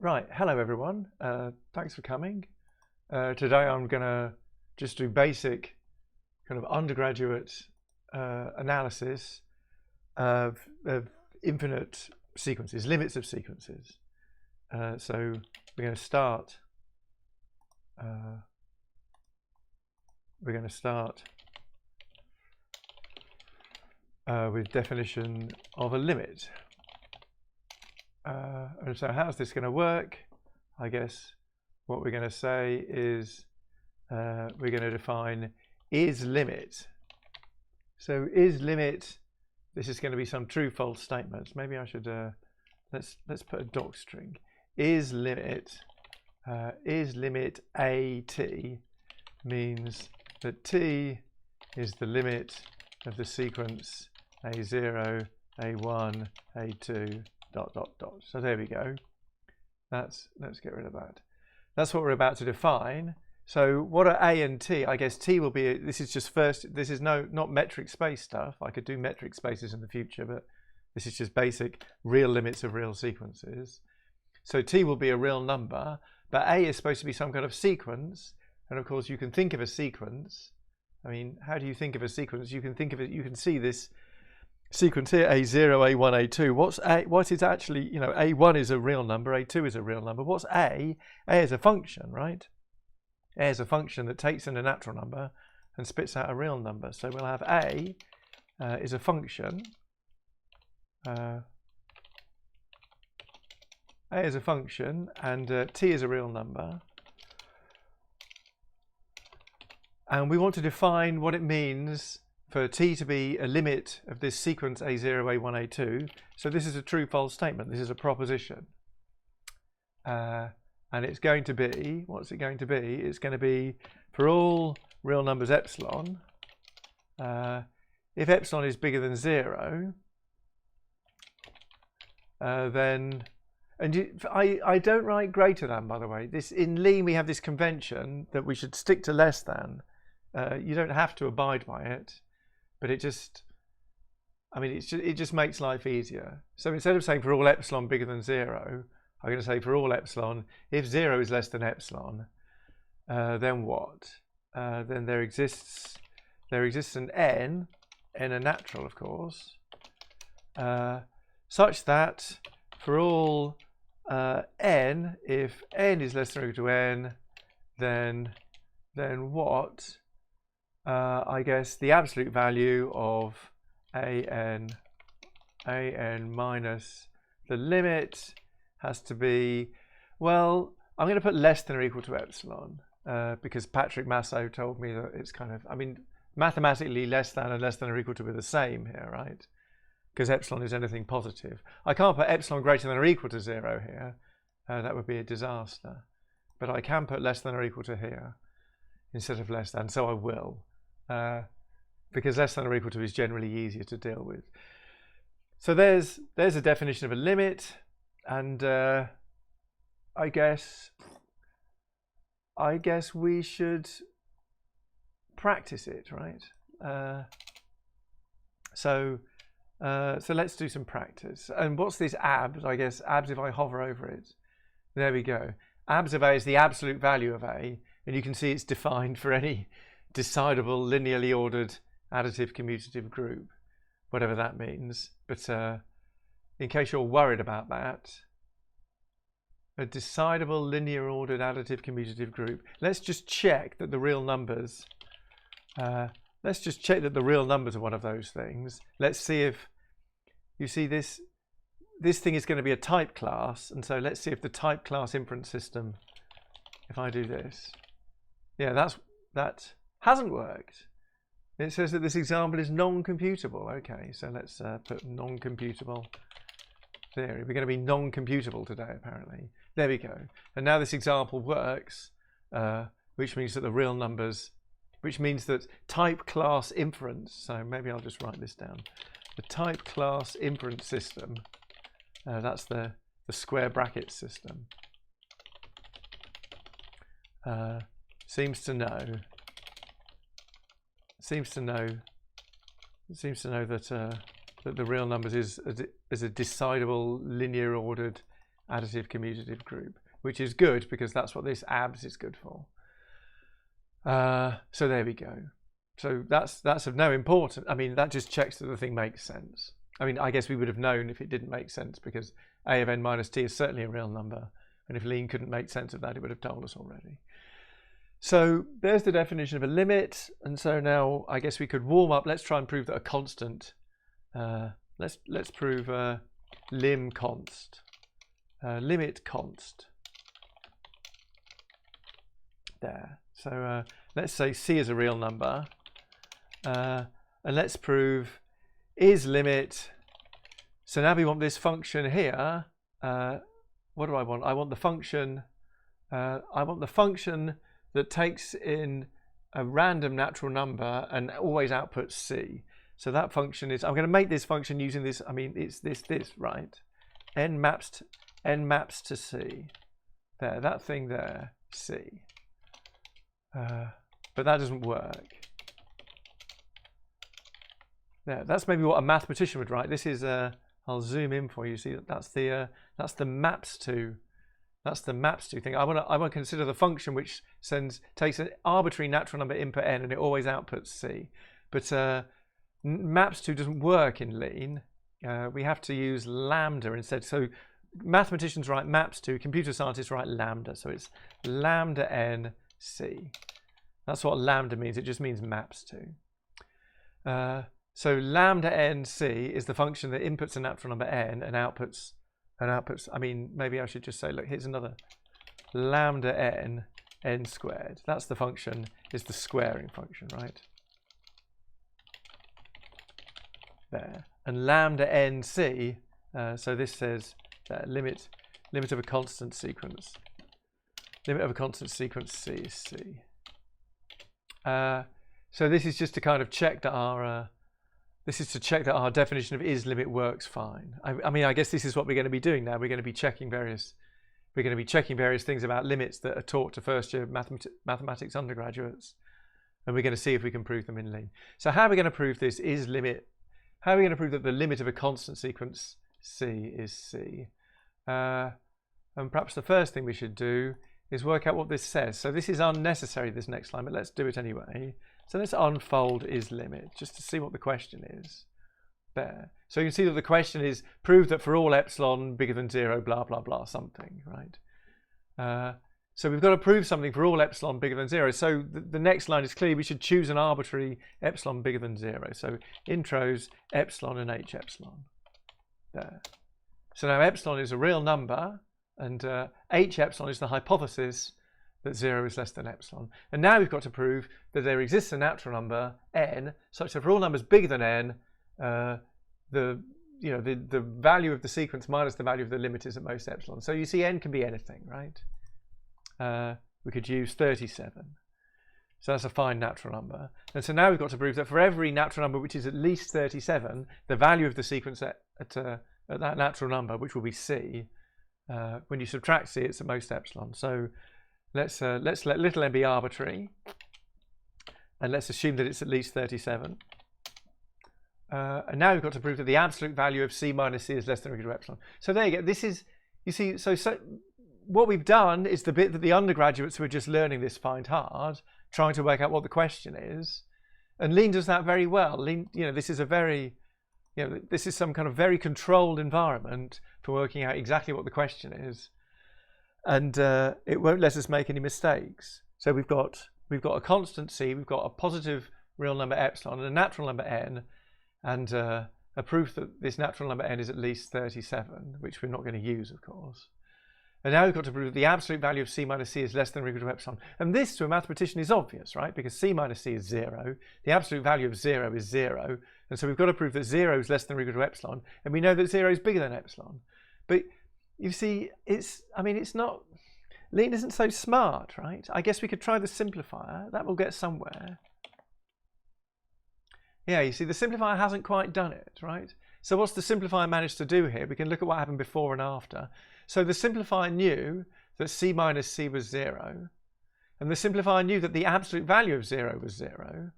Right, hello everyone. Thanks for coming. Today I'm going to just do basic kind of undergraduate analysis of infinite sequences, limits of sequences. So we're going to start. With definition of a limit. And so how's this going to work? I guess what we're going to say is we're going to define is limit. So is limit, this is going to be some true false statements. Maybe I should let's put a doc string. Is limit at means that t is the limit of the sequence a0, a1, a2 ... So there we go. Let's get rid of that. That's what we're about to define. So what are a and t? I guess t will be, this is just first, this is not metric space stuff. I could do metric spaces in the future, but this is just basic real limits of real sequences. So t will be a real number, but a is supposed to be some kind of sequence. And of course you can think of a sequence. I mean, how do you think of a sequence? You can think of it, you can see this sequence here, a0, a1, a2. What is actually, you know, a1 is a real number, a2 is a real number. What's a? A is a function, right? A is a function that takes in a natural number and spits out a real number. So we'll have a is a function. A is a function and t is a real number. And we want to define what it means for t to be a limit of this sequence a0, a1, a2. So this is a true false statement. This is a proposition. And it's going to be, what's it going to be? It's going to be for all real numbers epsilon. If epsilon is bigger than 0, then, and I don't write greater than, by the way. This in Lean we have this convention that we should stick to less than. You don't have to abide by it. But it just, I mean, it just makes life easier. So instead of saying for all epsilon bigger than 0, I'm going to say for all epsilon, if 0 is less than epsilon, then what? Then there exists an n a natural, of course, such that for all n, if n is less than or equal to n, then what? I guess the absolute value of an minus the limit has to be, well, I'm going to put less than or equal to epsilon because Patrick Masso told me that it's kind of, I mean, mathematically less than and less than or equal to be the same here, right? Because epsilon is anything positive. I can't put epsilon greater than or equal to 0 here. That would be a disaster. But I can put less than or equal to here instead of less than, so I will. Because less than or equal to is generally easier to deal with. So there's a definition of a limit, and I guess we should practice it, right? So let's do some practice. And what's this abs? I guess abs if I hover over it. There we go. Abs of a is the absolute value of a, and you can see it's defined for any decidable linearly ordered additive commutative group, whatever that means. But in case you're worried about that, a decidable linear ordered additive commutative group. Let's just check that the real numbers. Let's just check that the real numbers are one of those things. Let's see if you see this. This thing is going to be a type class, and so let's see if the type class inference system. If I do this, yeah, that hasn't worked. It says that this example is non-computable. Okay, so let's put non-computable theory. We're going to be non-computable today, apparently. There we go. And now this example works, which means that the real numbers, which means that type class inference, so maybe I'll just write this down. The type class inference system, that's the square bracket system, seems to know that that the real numbers is a decidable linear ordered additive commutative group, which is good because that's what this abs is good for. So there we go. So that's of no importance. I mean, that just checks that the thing makes sense. I mean, I guess we would have known if it didn't make sense, because a of n minus t is certainly a real number. And if Lean couldn't make sense of that, it would have told us already. So there's the definition of a limit. And so now I guess we could warm up. Let's try and prove that a constant. Let's prove lim const. Limit const. There. So let's say c is a real number. And let's prove is limit. So now we want this function here. What do I want? I want the function. I want the function that takes in a random natural number and always outputs c. So that function is. I'm going to make this function using this. I mean, it's this, right? N maps to c. There, that thing there, c. But that doesn't work. There, that's maybe what a mathematician would write. This is. I'll zoom in for you. See, that's the maps to. That's the maps to thing. I want to consider the function which takes an arbitrary natural number input n and it always outputs c. But maps to doesn't work in Lean. We have to use lambda instead. So mathematicians write maps to. Computer scientists write lambda. So it's lambda n c. That's what lambda means. It just means maps to. So lambda n c is the function that inputs a natural number n and outputs. I mean, maybe I should just say, look, here's another lambda n squared. That's the function, is the squaring function, right? There. And lambda n c, so this says limit of a constant sequence. Limit of a constant sequence c is c. So this is just to kind of check that our definition of is limit works fine. I mean, I guess this is what we're going to be doing now. We're going to be checking various things about limits that are taught to first-year mathematics undergraduates, and we're going to see if we can prove them in Lean. So how are we going to prove this is limit? How are we going to prove that the limit of a constant sequence c is c? And perhaps the first thing we should do is work out what this says. So this is unnecessary, this next line, but let's do it anyway. So let's unfold is limit, just to see what the question is. There. So you can see that the question is, prove that for all epsilon bigger than 0, blah, blah, blah, something, right? So we've got to prove something for all epsilon bigger than 0. So the next line is clear. We should choose an arbitrary epsilon bigger than 0. So intros epsilon and h epsilon. There. So now epsilon is a real number, and h epsilon is the hypothesis that 0 is less than epsilon. And now we've got to prove that there exists a natural number n such that for all numbers bigger than n, the value of the sequence minus the value of the limit is at most epsilon. So you see n can be anything, right? We could use 37. So that's a fine natural number. And so now we've got to prove that for every natural number which is at least 37, the value of the sequence at that natural number, which will be c, when you subtract c, it's at most epsilon. So let's let little n be arbitrary, and let's assume that it's at least 37. And now we've got to prove that the absolute value of c minus c is less than or equal to epsilon. So there you go. This is, you see, so what we've done is the bit that the undergraduates who are just learning this find hard, trying to work out what the question is. And Lean does that very well. Lean, this is a very, this is some kind of very controlled environment for working out exactly what the question is. And it won't let us make any mistakes. So we've got a constant c, we've got a positive real number epsilon, and a natural number n, and a proof that this natural number n is at least 37, which we're not going to use, of course. And now we've got to prove that the absolute value of c minus c is less than or equal to epsilon. And this, to a mathematician, is obvious, right? Because c minus c is 0. The absolute value of 0 is 0. And so we've got to prove that 0 is less than or equal to epsilon. And we know that 0 is bigger than epsilon. But you see, it's not, Lean isn't so smart, right? I guess we could try the simplifier. That will get somewhere. Yeah, you see, the simplifier hasn't quite done it, right? So what's the simplifier managed to do here? We can look at what happened before and after. So the simplifier knew that c minus c was 0. And the simplifier knew that the absolute value of 0 was 0.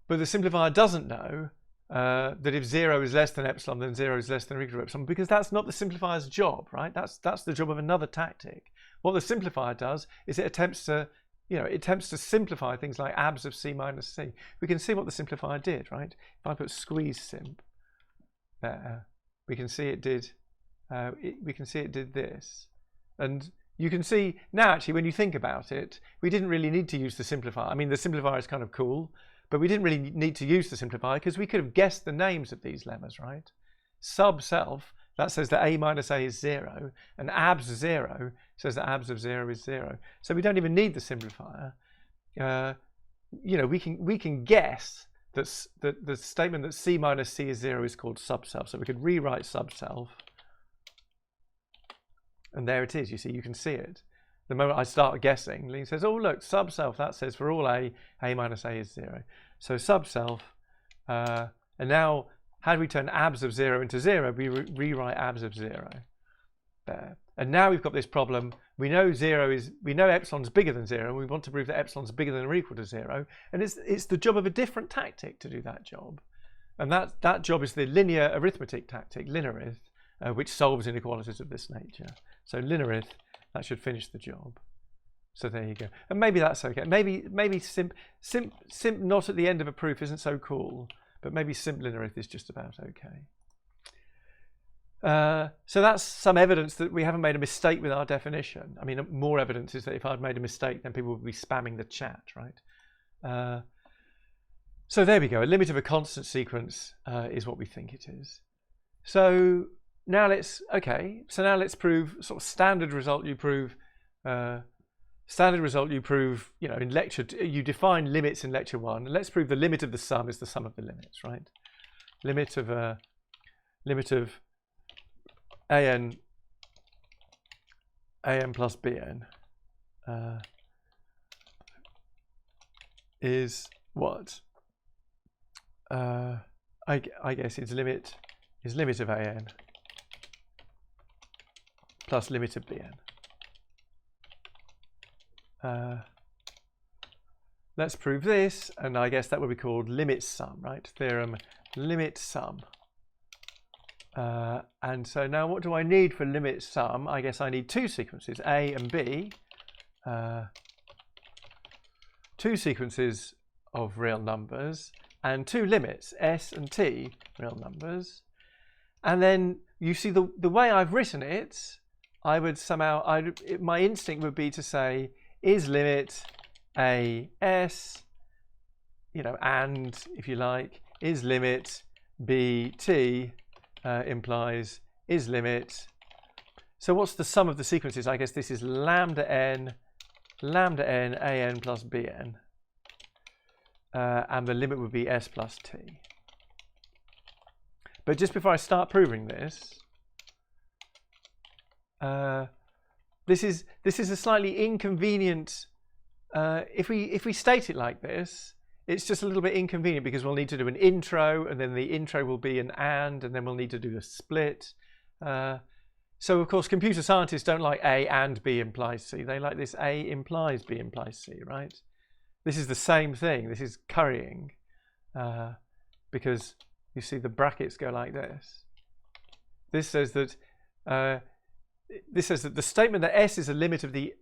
But the simplifier doesn't know that if 0 is less than epsilon, then 0 is less than or equal to epsilon, because that's not the simplifier's job, right? That's the job of another tactic. What the simplifier does is it attempts to, simplify things like abs of c minus c. We can see what the simplifier did, right? If I put squeeze simp there, we can see it did. We can see it did this, and you can see now actually when you think about it, we didn't really need to use the simplifier. I mean, the simplifier is kind of cool, but we didn't really need to use the simplifier because we could have guessed the names of these lemmas, right? Sub self, that says that a minus a is 0, and abs 0 says that abs of 0 is 0. So we don't even need the simplifier. We can guess that the statement that c minus c is 0 is called sub self. So we could rewrite sub self, and there it is. You see, you can see it. The moment I start guessing, Lee says, "Oh look, sub self. That says for all a minus a is 0." So sub self, and now how do we turn abs of 0 into 0? We rewrite abs of 0 there. And now we've got this problem. We know epsilon's bigger than 0, and we want to prove that epsilon's bigger than or equal to 0. And it's the job of a different tactic to do that job. And that job is the linear arithmetic tactic, linarith, which solves inequalities of this nature. So linarith, that should finish the job. So there you go. And maybe that's okay. Maybe simp not at the end of a proof isn't so cool, but maybe simp linarith is just about okay. So that's some evidence that we haven't made a mistake with our definition. I mean, more evidence is that if I'd made a mistake, then people would be spamming the chat, right? So there we go. A limit of a constant sequence is what we think it is. So now let's prove sort of standard result. You prove in lecture. You define limits in lecture 1. Let's prove the limit of the sum is the sum of the limits, right? Limit of an plus bn is what? I guess its limit is limit of an plus limit of bn. Let's prove this, and I guess that would be called limit sum, right? Theorem limit sum. And so now what do I need for limit sum? I guess I need two sequences, A and B. Two sequences of real numbers and two limits, S and T, real numbers. And then you see the way I've written it, I would somehow, my instinct would be to say, is limit A S, and if you like, is limit B T implies is limit. So what's the sum of the sequences? I guess this is lambda n an plus bn, and the limit would be S plus T. But just before I start proving this, this is a slightly inconvenient. If we state it like this, it's just a little bit inconvenient because we'll need to do an intro, and then the intro will be an and then we'll need to do a split. So of course, computer scientists don't like A and B implies C. They like this A implies B implies C, right? This is the same thing. This is currying, because you see the brackets go like this. This says that the statement that S is a limit of the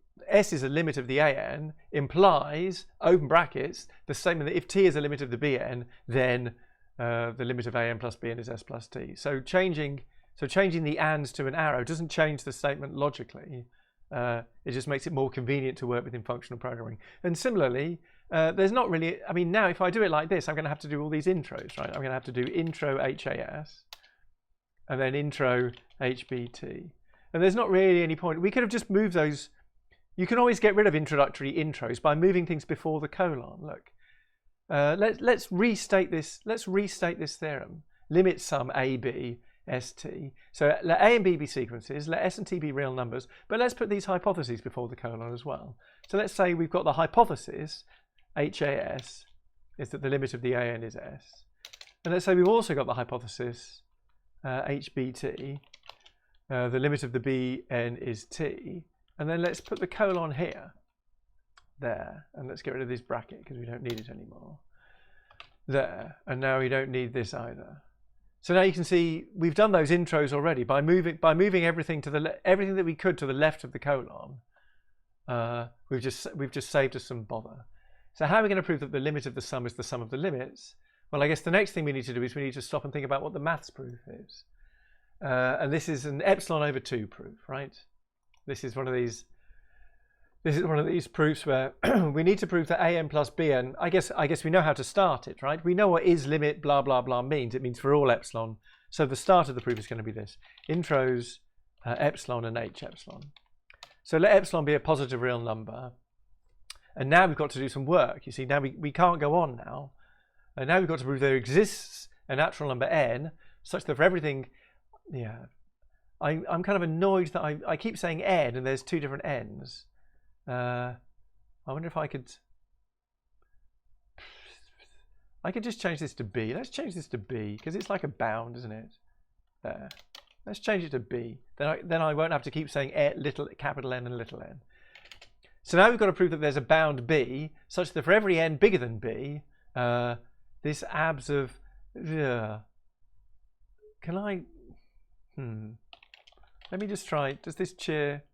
an implies, open brackets, the statement that if T is a limit of the Bn, then the limit of an plus Bn is S plus T. So changing the ands to an arrow doesn't change the statement logically. It just makes it more convenient to work with in functional programming. And similarly, there's not really, I mean, now if I do it like this, I'm going to have to do all these intros, right? I'm going to have to do intro HAS and then intro HBT. And there's not really any point. We could have just moved those. You can always get rid of introductory intros by moving things before the colon. Look, let's restate this. Let's restate this theorem. Limit sum AB ST. So let A and B be sequences. Let S and T be real numbers. But let's put these hypotheses before the colon as well. So let's say we've got the hypothesis HAS is that the limit of the AN is S. And let's say we've also got the hypothesis HBT. The limit of the Bn is T. And then let's put the colon here, there, and let's get rid of this bracket because we don't need it anymore. there, and now we don't need this either. So now you can see we've done those intros already by moving everything to everything that we could to the left of the colon. We've just saved us some bother. So how are we going to prove that the limit of the sum is the sum of the limits? Well, I guess the next thing we need to do is we need to stop and think about what the maths proof is. And this is an epsilon over 2 proof, right? This is one of these proofs where we need to prove that an plus bn. I guess we know how to start it, right? We know what is limit blah blah blah means. It means for all epsilon. So the start of the proof is going to be this: intros epsilon and h epsilon. So let epsilon be a positive real number. And now we've got to do some work. You see, now we can't go on now. And now we've got to prove there exists a natural number n such that for everything, yeah, I'm kind of annoyed that I keep saying n and there's two different n's. I wonder if I could just change this to b. Let's change this to b because it's like a bound, isn't it? There. Let's change it to b. Then I won't have to keep saying little capital N and little n. So now we've got to prove that there's a bound b such that for every n bigger than b, this abs of can I? Let me just try. Does this cheer?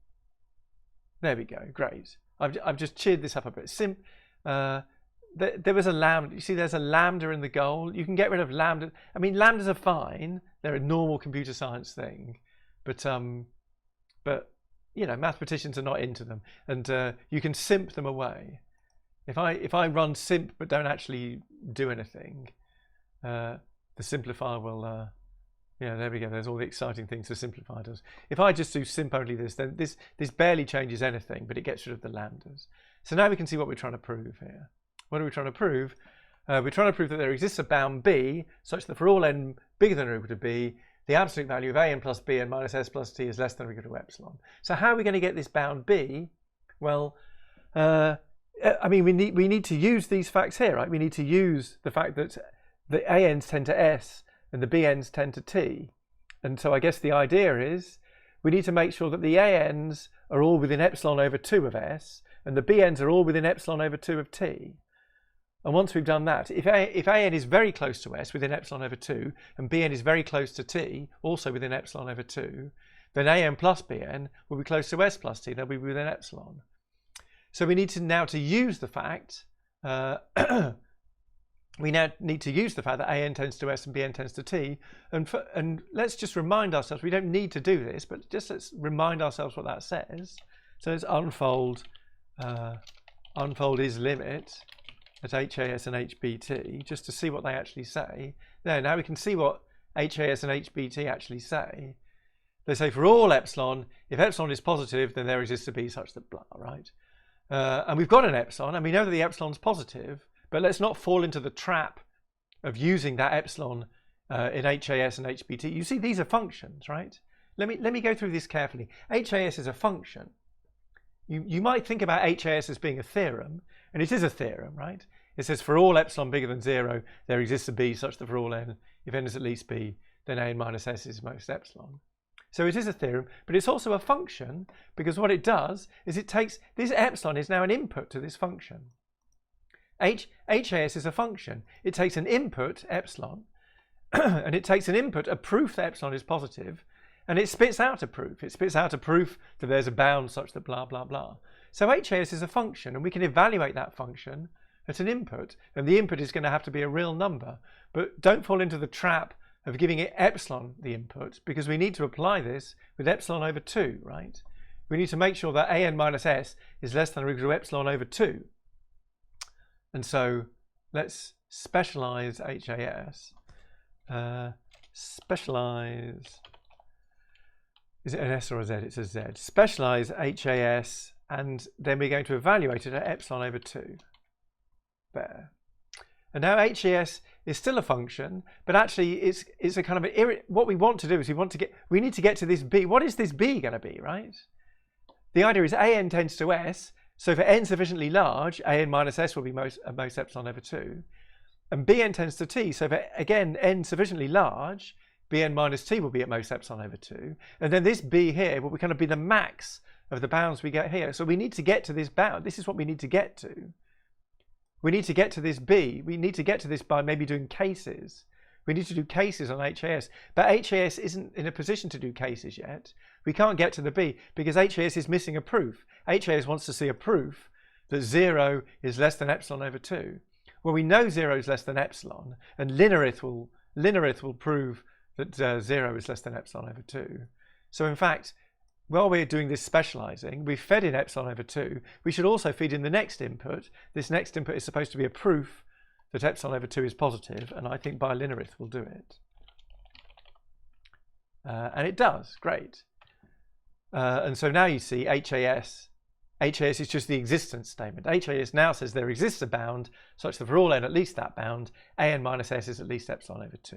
There we go. Great. I've just cheered this up a bit. Simp. There was a lambda. You see, there's a lambda in the goal. You can get rid of lambda. I mean, lambdas are fine. They're a normal computer science thing, but you know, mathematicians are not into them, and you can simp them away. If I run simp but don't actually do anything, the simplifier will. Yeah, there we go. There's all the exciting things the simplifier does. If I just do simp only this, then this barely changes anything, but it gets rid of the lambdas. So now we can see what we're trying to prove here. What are we trying to prove? We're trying to prove that there exists a bound b such that for all n bigger than or equal to b, the absolute value of an plus bn minus s plus t is less than or equal to epsilon. So how are we going to get this bound b? Well, I mean, we need to use these facts here, right? We need to use the fact that the an's tend to s and the bn's tend to t. And so I guess the idea is we need to make sure that the an's are all within epsilon over 2 of s and the bn's are all within epsilon over 2 of t. And once we've done that, if an is very close to s within epsilon over 2 and bn is very close to t, also within epsilon over 2, then an plus bn will be close to s plus t, they'll be within epsilon. So we need to now to use the fact we now need to use the fact that an tends to s and bn tends to t, and let's just remind ourselves, we don't need to do this, but just let's remind ourselves what that says. So let's unfold is limit at HAS and HBT, just to see what they actually say. There, now we can see what HAS and HBT actually say. They say for all epsilon, if epsilon is positive, then there exists a b such that blah, right? And we've got an epsilon, and we know that the epsilon's positive, but let's not fall into the trap of using that epsilon in HAS and HBT. You see, these are functions, right? Let me go through this carefully. HAS is a function. You might think about HAS as being a theorem, and it is a theorem, right? It says for all epsilon bigger than 0, there exists a b such that for all n, if n is at least b, then an minus s is most epsilon. So it is a theorem, but it's also a function, because what it does is it takes, this epsilon is now an input to this function. HAS is a function. It takes an input, epsilon, and it takes an input, a proof that epsilon is positive, and it spits out a proof. It spits out a proof that there's a bound such that blah, blah, blah. So HAS is a function, and we can evaluate that function at an input, and the input is going to have to be a real number. But don't fall into the trap of giving it epsilon the input, because we need to apply this with epsilon over 2, right? We need to make sure that an minus s is less than or equal to epsilon over 2. And so let's specialize HAS. Specialize, is it an S or a Z? It's a Z. Specialize HAS, and then we're going to evaluate it at epsilon over 2. There. And now HAS is still a function, but actually it's a kind of what we want to do is we need to get to this b. What is this b going to be, right? The idea is an tends to s. So for n sufficiently large, an minus s will be most epsilon over 2. And bn tends to t. So for, again, n sufficiently large, bn minus t will be at most epsilon over 2. And then this b here will kind of be the max of the bounds we get here. So we need to get to this bound. This is what we need to get to. we need to get to this B. We need to get to this by maybe doing cases. We need to do cases on HAS, but HAS isn't in a position to do cases yet. We can't get to the B because HAS is missing a proof. HAS wants to see a proof that 0 is less than epsilon over 2. Well, we know 0 is less than epsilon, and linarith will prove that 0 is less than epsilon over 2. So in fact, while we're doing this specializing, we've fed in epsilon over 2. We should also feed in the next input. This next input is supposed to be a proof that epsilon over 2 is positive, and I think linarith will do it. And it does, great. And so now you see HAS is just the existence statement. HAS now says there exists a bound such that for all n at least that bound, an minus s is at least epsilon over 2.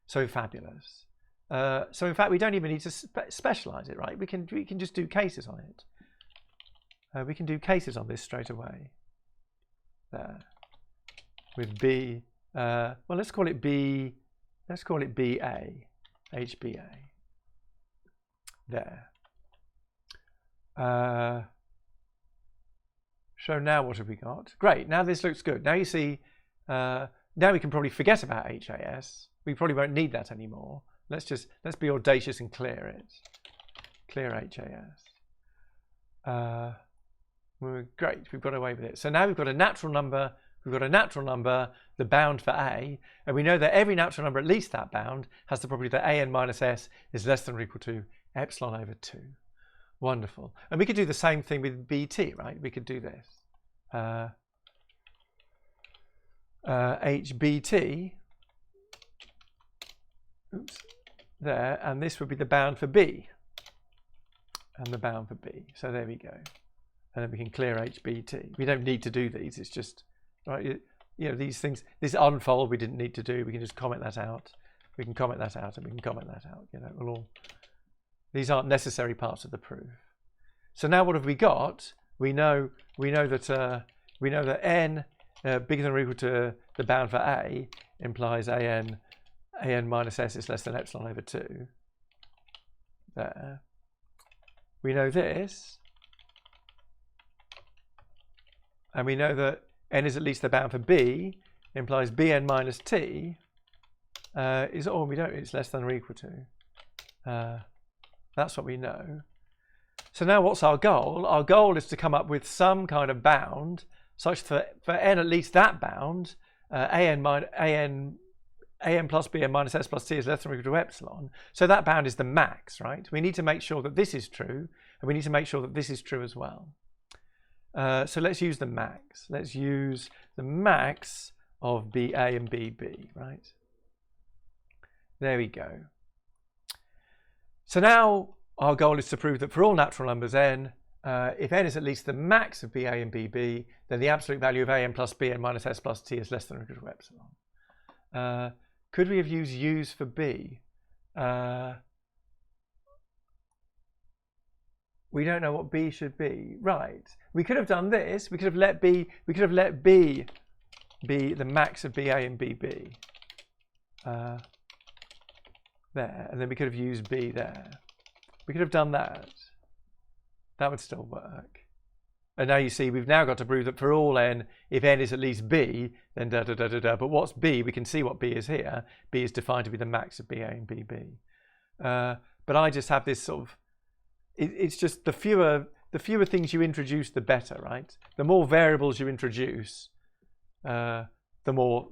So fabulous. So in fact, we don't even need to specialize it, right? We can just do cases on it. We can do cases on this straight away. There. With B, well, let's call it B, let's call it BA, HBA. There. So now what have we got? Great, now this looks good. Now you see, now we can probably forget about HAS. We probably won't need that anymore. Let's be audacious and clear it. Clear HAS. Great, we've got away with it. So now we've got a natural number. We've got a natural number, the bound for A, and we know that every natural number, at least that bound, has the property that an minus s is less than or equal to epsilon over 2. Wonderful. And we could do the same thing with BT, right? We could do this. HBT, oops, there, and this would be the bound for B, and the bound for B. So there we go. And then we can clear HBT. We don't need to do these, it's just, right, you know, these things, this unfold we didn't need to do. We can just comment that out. We can comment that out, and we can comment that out. You know, we'll all, these aren't necessary parts of the proof. So now what have we got? We know that n bigger than or equal to the bound for A implies an minus s is less than epsilon over 2. There. We know this, and we know that n is at least the bound for B implies Bn minus T is, oh, we don't, it's less than or equal to. That's what we know. So now what's our goal? Our goal is to come up with some kind of bound such for n at least that bound, an plus Bn minus s plus T is less than or equal to epsilon. So that bound is the max, right? We need to make sure that this is true, and we need to make sure that this is true as well. So let's use the max. Let's use the max of BA and BB, right? There we go. So now our goal is to prove that for all natural numbers n, if n is at least the max of BA and BB, then the absolute value of an plus Bn minus s plus T is less than or equal to epsilon. Could we have used U's for B? We don't know what B should be. Right. We could have done this. We could have let B be the max of BA and BB. There. And then we could have used B there. We could have done that. That would still work. And now you see we've now got to prove that for all n, if n is at least B, then da da da da da. But what's B? We can see what B is here. B is defined to be the max of BA and BB. But I just have this sort of, it's just the fewer things you introduce, the better, right? The more variables you introduce, the more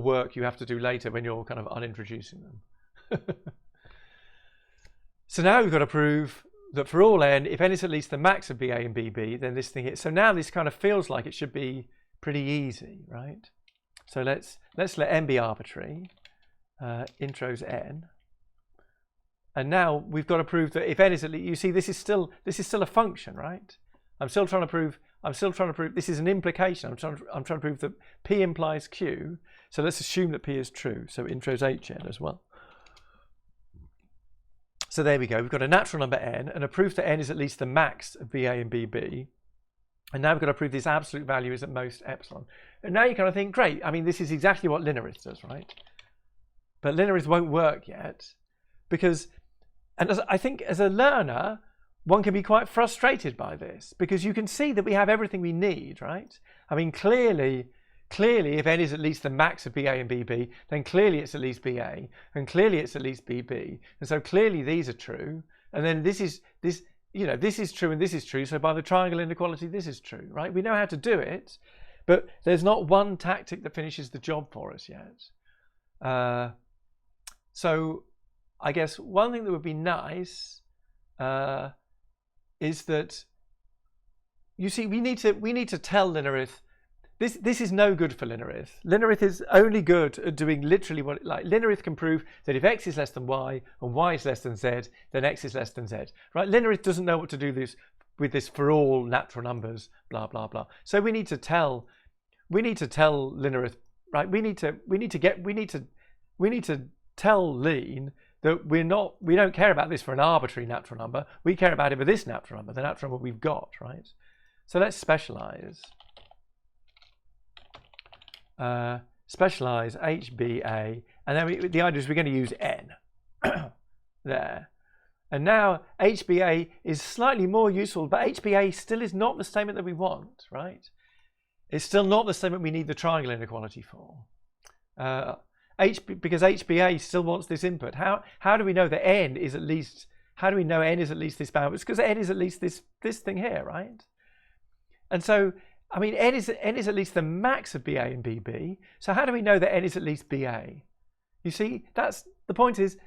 work you have to do later when you're kind of unintroducing them. So now we've got to prove that for all n, if n is at least the max of BA and BB, then this thing is, so now this kind of feels like it should be pretty easy, right? So let's let n be arbitrary, intros n. And now we've got to prove that if n is at least, you see this is still a function, right? I'm still trying to prove this is an implication. I'm trying to prove that P implies Q. So let's assume that P is true. So intros hn as well. So there we go. We've got a natural number n and a proof that n is at least the max of BA and BB. And now we've got to prove this absolute value is at most epsilon. And now you kind of think, great, I mean, this is exactly what linarith does, right? But linarith won't work yet because, and I think as a learner, one can be quite frustrated by this, because you can see that we have everything we need, right? I mean, clearly, if n is at least the max of BA and BB, then clearly it's at least BA, and clearly it's at least BB, and so clearly these are true, and then this is true and this is true, so by the triangle inequality this is true, right? We know how to do it, but there's not one tactic that finishes the job for us yet. So I guess one thing that would be nice is that, you see, we need to tell linarith, this is no good for linarith. Linarith is only good at doing literally what, like, linarith can prove that if x is less than y and y is less than z, then x is less than z, right? Linarith doesn't know what to do with this for all natural numbers, blah blah blah. So we need to tell linarith, right? We need to tell lean that we don't care about this for an arbitrary natural number. We care about it for this natural number, the natural number we've got, right? So let's specialize. Specialize HBA, and then the idea is we're going to use n there. And now HBA is slightly more useful, but HBA still is not the statement that we want, right? It's still not the statement we need the triangle inequality for. Because HBA still wants this input. How do we know that n is at least? How do we know n is at least this bound? It's because n is at least this thing here, right? And so, I mean, n is at least the max of BA and BB. So how do we know that n is at least BA? You see, that's the point. Is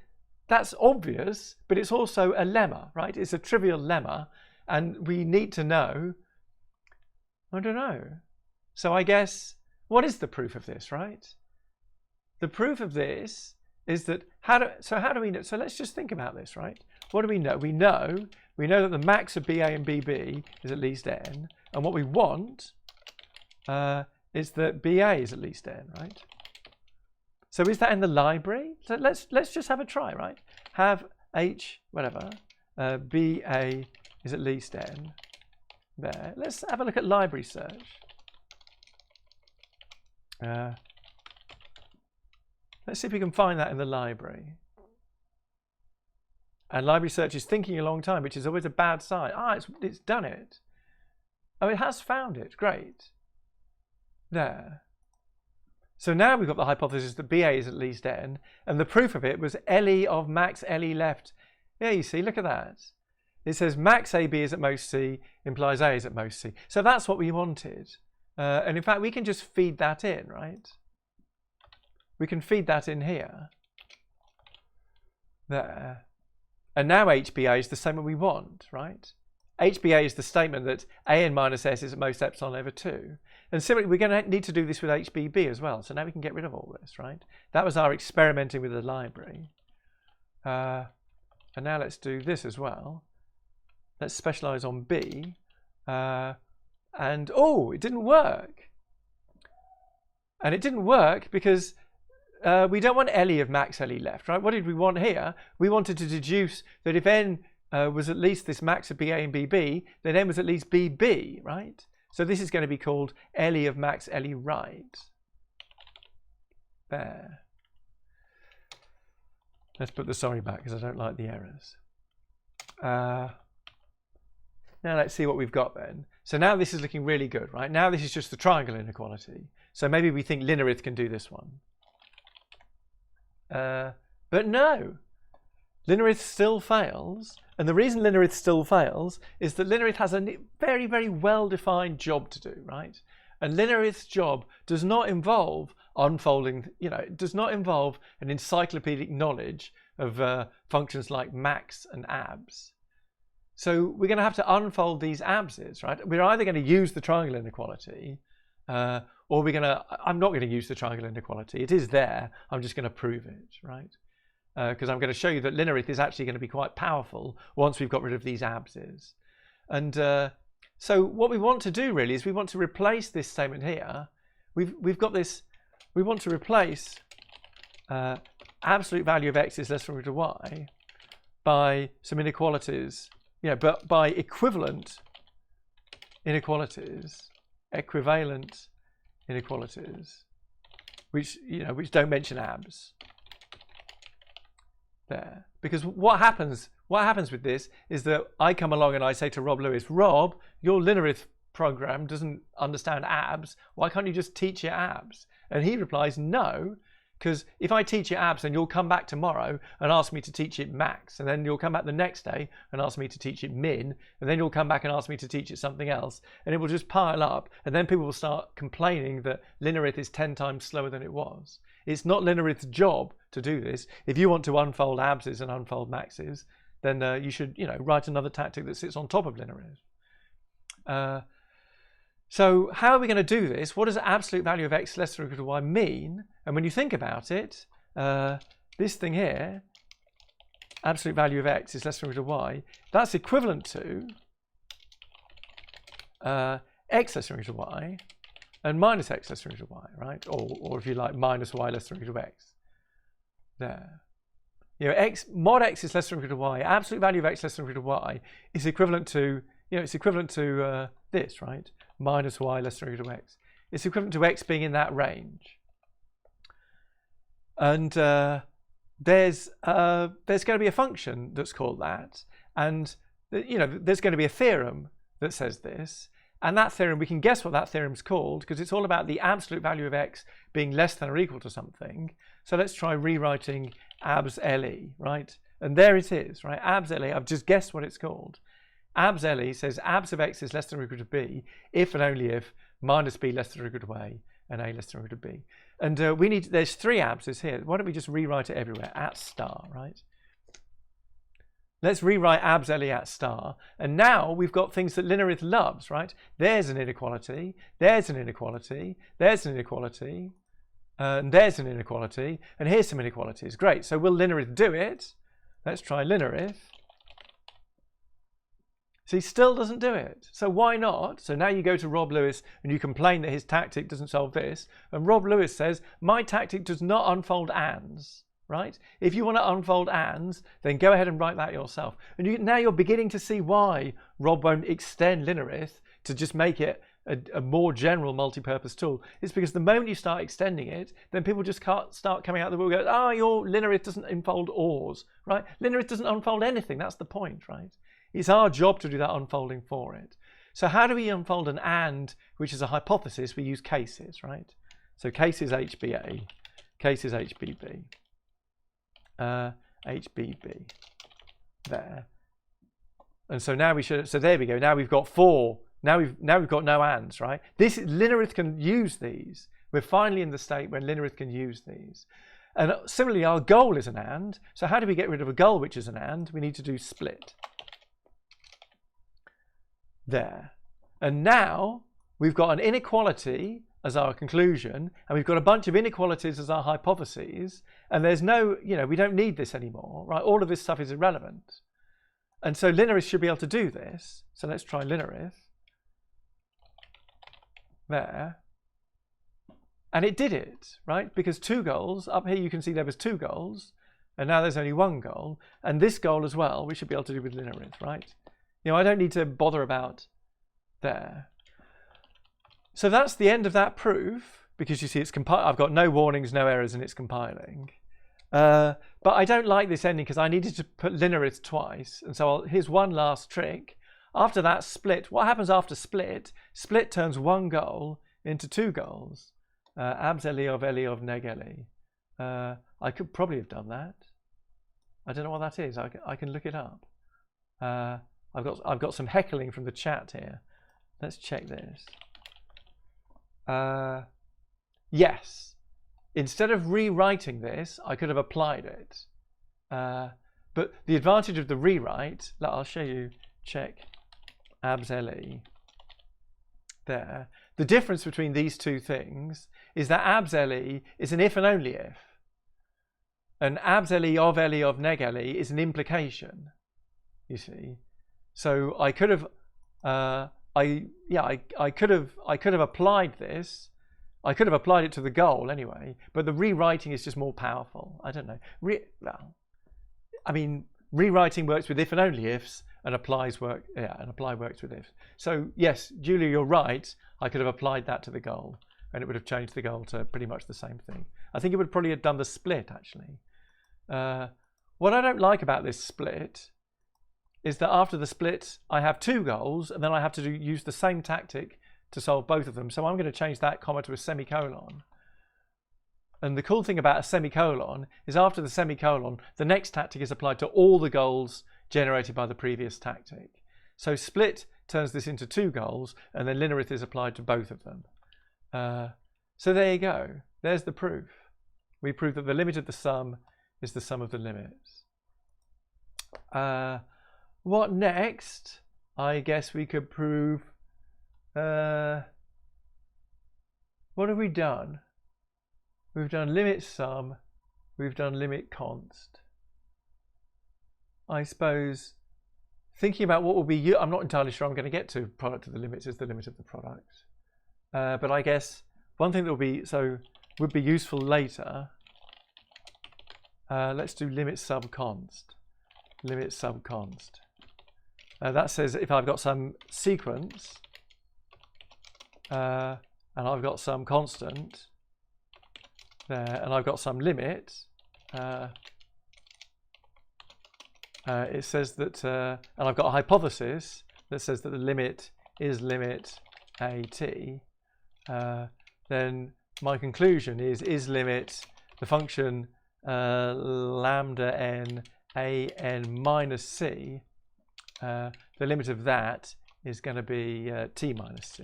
that's obvious, but it's also a lemma, right? It's a trivial lemma, and we need to know. I don't know. So I guess, what is the proof of this, right? The proof of this is that how do we know? So let's just think about this, right? What do we know? We know that the max of BA and BB is at least n, and what we want is that BA is at least n, right? So is that in the library? So let's just have a try, right? Have H whatever BA is at least n there. Let's have a look at library search. Let's see if we can find that in the library. And library search is thinking a long time, which is always a bad sign. It's done it. Oh, it has found it. Great. There. So now we've got the hypothesis that BA is at least n, and the proof of it was LE of max LE left. Yeah, you see, look at that. It says max AB is at most C, implies A is at most C. So that's what we wanted. And in fact, we can just feed that in, right? We can feed that in here. There. And now HBA is the statement we want, right? HBA is the statement that AN minus S is at most epsilon over 2. And similarly, we're going to need to do this with HBB as well. So now we can get rid of all this, right? That was our experimenting with the library. And now let's do this as well. Let's specialize on B. And oh, it didn't work. And it didn't work because we don't want LE of max LE left, right? What did we want here? We wanted to deduce that if n was at least this max of BA and BB, then n was at least BB, right? So this is going to be called LE of max LE right. There. Let's put the sorry back because I don't like the errors. Now let's see what we've got then. So now this is looking really good, right? Now this is just the triangle inequality. So maybe we think linarith can do this one. But no, linarith still fails. And the reason linarith still fails is that linarith has a very, very well-defined job to do, right? And linarith's job does not involve unfolding, it does not involve an encyclopedic knowledge of functions like max and abs. So we're going to have to unfold these abs's, right? We're either going to use the triangle inequality or I'm not going to use the triangle inequality. It is there. I'm just going to prove it, right? Because I'm going to show you that linarith is actually going to be quite powerful once we've got rid of these abs's. And so what we want to do really is we want to replace this statement here. We've got this. We want to replace absolute value of x is less than root of y by some inequalities. But by equivalent inequalities, which which don't mention abs. There, because what happens what happens with this is that I come along and I say to Rob Lewis, Rob, your linarith program doesn't understand abs. Why can't you just teach it abs? And he replies, no, because if I teach it abs, then you'll come back tomorrow and ask me to teach it max. And then you'll come back the next day and ask me to teach it min. And then you'll come back and ask me to teach it something else. And it will just pile up. And then people will start complaining that linarith is 10 times slower than it was. It's not linarith's job to do this. If you want to unfold abses and unfold maxes, then you should, write another tactic that sits on top of linarith. So how are we going to do this? What does absolute value of x less than or equal to y mean? And when you think about it, this thing here, absolute value of x is less than or equal to y, that's equivalent to x less than or equal to y and minus x less than or equal to y, right? Or if you like, minus y less than or equal to x. There. X mod x is less than or equal to y. Absolute value of x less than or equal to y is equivalent to, it's equivalent to this, right? Minus y less than or equal to x. It's equivalent to x being in that range. And there's going to be a function that's called that, and there's going to be a theorem that says this. And that theorem, we can guess what that theorem's called because it's all about the absolute value of x being less than or equal to something. So let's try rewriting abs LE, right? And there it is, right? Abs LE, I've just guessed what it's called. Abs LE says abs of x is less than or equal to b if and only if minus b less than or equal to a and a less than or equal to b. And there's 3 abses here. Why don't we just rewrite it everywhere at star, right? Let's rewrite abs LE at star. And now we've got things that linarith loves, right? There's an inequality, there's an inequality, there's an inequality, and there's an inequality, and here's some inequalities. Great, so will linarith do it? Let's try linarith. See, still doesn't do it. So why not? So now you go to Rob Lewis and you complain that his tactic doesn't solve this. And Rob Lewis says, my tactic does not unfold ands, right? If you want to unfold ands, then go ahead and write that yourself. And now you're beginning to see why Rob won't extend linarith to just make it a more general multi-purpose tool. It's because the moment you start extending it, then people just can't start coming out the wall and go, oh, your linarith doesn't unfold ors, right? Linarith doesn't unfold anything. That's the point, right? It's our job to do that unfolding for it. So how do we unfold an and, which is a hypothesis? We use cases, right? So cases HBA, cases HBB, HBB, there. And so now so there we go. Now we've got 4. Now we've got no ands, right? Linarith can use these. We're finally in the state when linarith can use these. And similarly, our goal is an and. So how do we get rid of a goal which is an and? We need to do split. There. And now we've got an inequality as our conclusion, and we've got a bunch of inequalities as our hypotheses, and there's no, we don't need this anymore, right? All of this stuff is irrelevant. And so linarith should be able to do this. So let's try linarith. There. And it did it, right? Because 2 goals, up here you can see there was 2 goals, and now there's only 1 goal, and this goal as well, we should be able to do with linarith, right? I don't need to bother about there. So that's the end of that proof, because you see it's I've got no warnings, no errors, and it's compiling. But I don't like this ending because I needed to put linarith twice. And so here's one last trick. After that split, what happens after split? Split turns 1 goal into 2 goals. Abs LE of neg LE. I could probably have done that. I don't know what that is. I can look it up. I've got some heckling from the chat here. Let's check this. Yes. Instead of rewriting this, I could have applied it. But the advantage of the rewrite, I'll show you, check abs LE. There. The difference between these 2 things is that abs LE is an if and only if. And abs LE of neg LE is an implication, you see. So I could have, I could have applied this. I could have applied it to the goal anyway, but the rewriting is just more powerful. I don't know. Rewriting works with if and only ifs, and apply works with ifs. So yes, Julia, you're right. I could have applied that to the goal, and it would have changed the goal to pretty much the same thing. I think it would probably have done the split actually. What I don't like about this split is that after the split, I have two goals, and then I have to use the same tactic to solve both of them. So I'm going to change that comma to a semicolon. And the cool thing about a semicolon is after the semicolon, the next tactic is applied to all the goals generated by the previous tactic. So split turns this into two goals, and then linarith is applied to both of them. So there you go. There's the proof. We prove that the limit of the sum is the sum of the limits. What next? I guess we could prove... what have we done? We've done limit sum. We've done limit const. I suppose thinking about what will be... I'm not entirely sure I'm going to get to product of the limits is the limit of the product. But I guess one thing that would be useful later. Let's do limit sub const. Limit sub const. That says if I've got some sequence and I've got some constant there, and I've got some limit, it says that, and I've got a hypothesis that says that the limit is limit at, then my conclusion is limit the function lambda n a n minus c, the limit of that is going to be t minus c.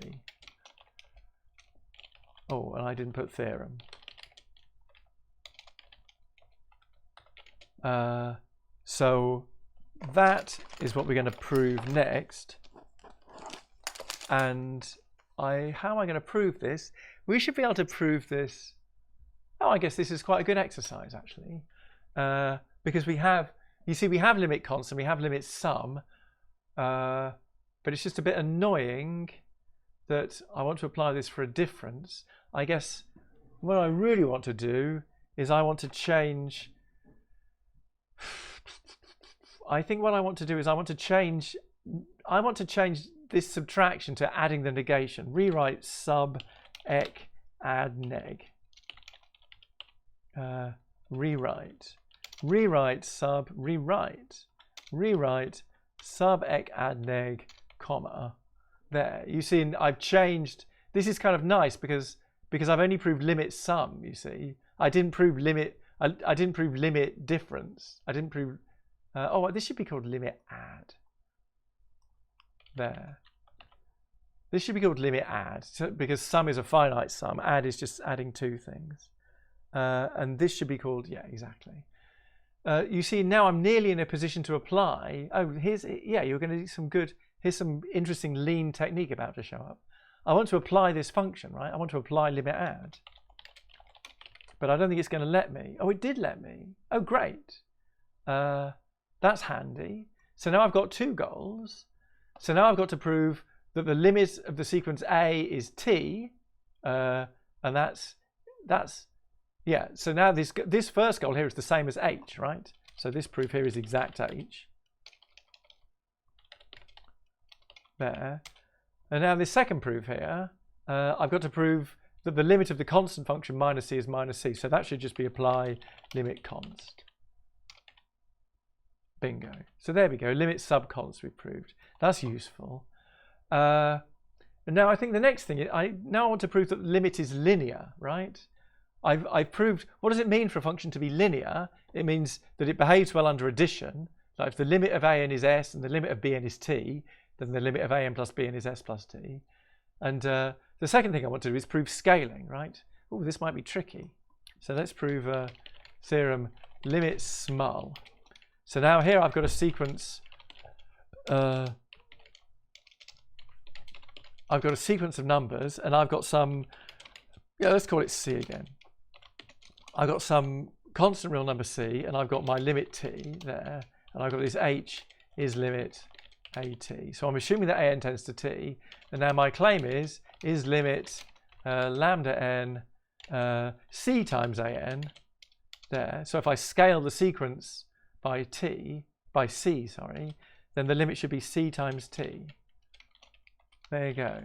Oh, and I didn't put theorem. So that is what we're going to prove next. And how am I going to prove this? We should be able to prove this. Oh, I guess this is quite a good exercise actually, because we have, you see, we have limit const and we have limit sum, but it's just a bit annoying that I want to apply this for a difference. I guess what I really want to do is I want to change. I think what I want to do is I want to change this subtraction to adding the negation. Rewrite sub ec add neg. Rewrite sub ec add neg comma. There, you see, I've changed. This is kind of nice because I've only proved limit sum. You see, I didn't prove limit. I didn't prove limit difference. I didn't prove. Oh, this should be called limit add. There. This should be called limit add, because sum is a finite sum. Add is just adding two things. And this should be called, yeah, exactly. You see, now I'm nearly in a position to apply. Oh, you're going to do some good. Here's some interesting lean technique about to show up. I want to apply this function, right? I want to apply limit add. But I don't think it's going to let me. Oh, it did let me. Oh, great. That's handy. So now I've got two goals. So now I've got to prove that the limit of the sequence A is t, and that's yeah. So now this first goal here is the same as h, right? So this proof here is exact h. There. And now this second proof here, I've got to prove that the limit of the constant function minus c is minus c. So that should just be apply limit const. Bingo. So there we go. Limit sub const we've proved. That's useful. And now I think the next thing is I want to prove that the limit is linear, right? I've proved. What does it mean for a function to be linear? It means that it behaves well under addition. Like if the limit of an is s and the limit of bn is t, then the limit of an plus bn is s plus t. And the second thing I want to do is prove scaling, right? Oh, this might be tricky. So let's prove theorem limit smul. So now here I've got a sequence. I've got a sequence of numbers, and I've got some. Yeah, let's call it c again. I've got some constant real number c, and I've got my limit t there, and I've got this h is limit at. So I'm assuming that an tends to t, and now my claim is limit lambda n c times an there. So if I scale the sequence by c, sorry, then the limit should be c times t. There you go.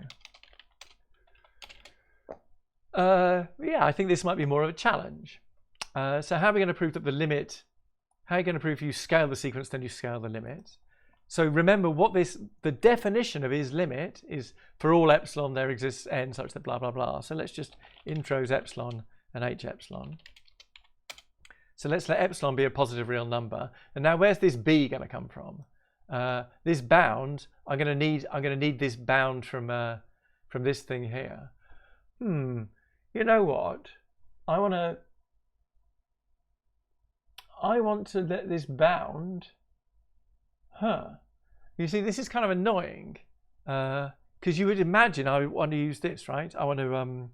Yeah, I think this might be more of a challenge. So how are we going to prove that the limit? How are you going to prove you scale the sequence then you scale the limit? So remember what the definition of is limit is for all epsilon there exists n such that blah, blah, blah. So let's just intros epsilon and h epsilon. So let's let epsilon be a positive real number. And now where's this b going to come from? This bound, I'm going to need this bound from this thing here. You know what? I want to let this bound. You see, this is kind of annoying because you would imagine I want to use this, right? I want to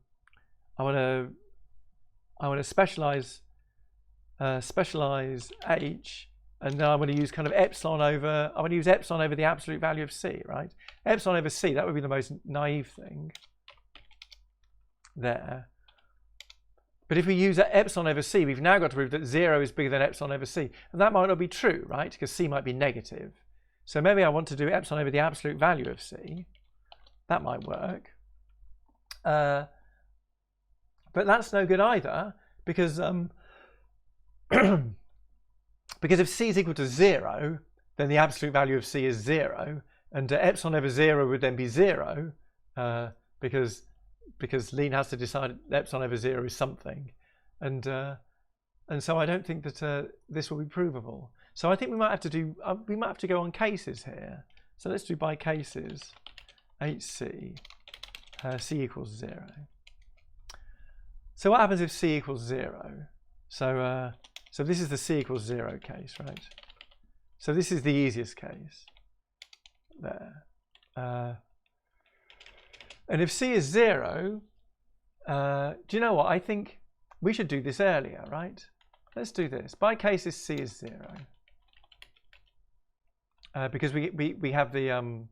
specialize h, and then I want to use kind of epsilon over. I want to use epsilon over the absolute value of c, right? Epsilon over c, that would be the most naive thing there. But if we use epsilon over c, we've now got to prove that 0 is bigger than epsilon over c. And that might not be true, right? Because c might be negative. So maybe I want to do epsilon over the absolute value of c. That might work. But that's no good either, because because if c is equal to 0, then the absolute value of c is 0. And epsilon over 0 would then be 0, because Lean has to decide epsilon over 0 is something, and so I don't think that this will be provable. So I think we might have to go on cases here. So let's do by cases. HC c equals 0. So what happens if c equals 0? So this is the c equals 0 case, right? So this is the easiest case there. And if c is 0, do you know what? I think we should do this earlier, right? Let's do this. By cases c is 0. Because we have the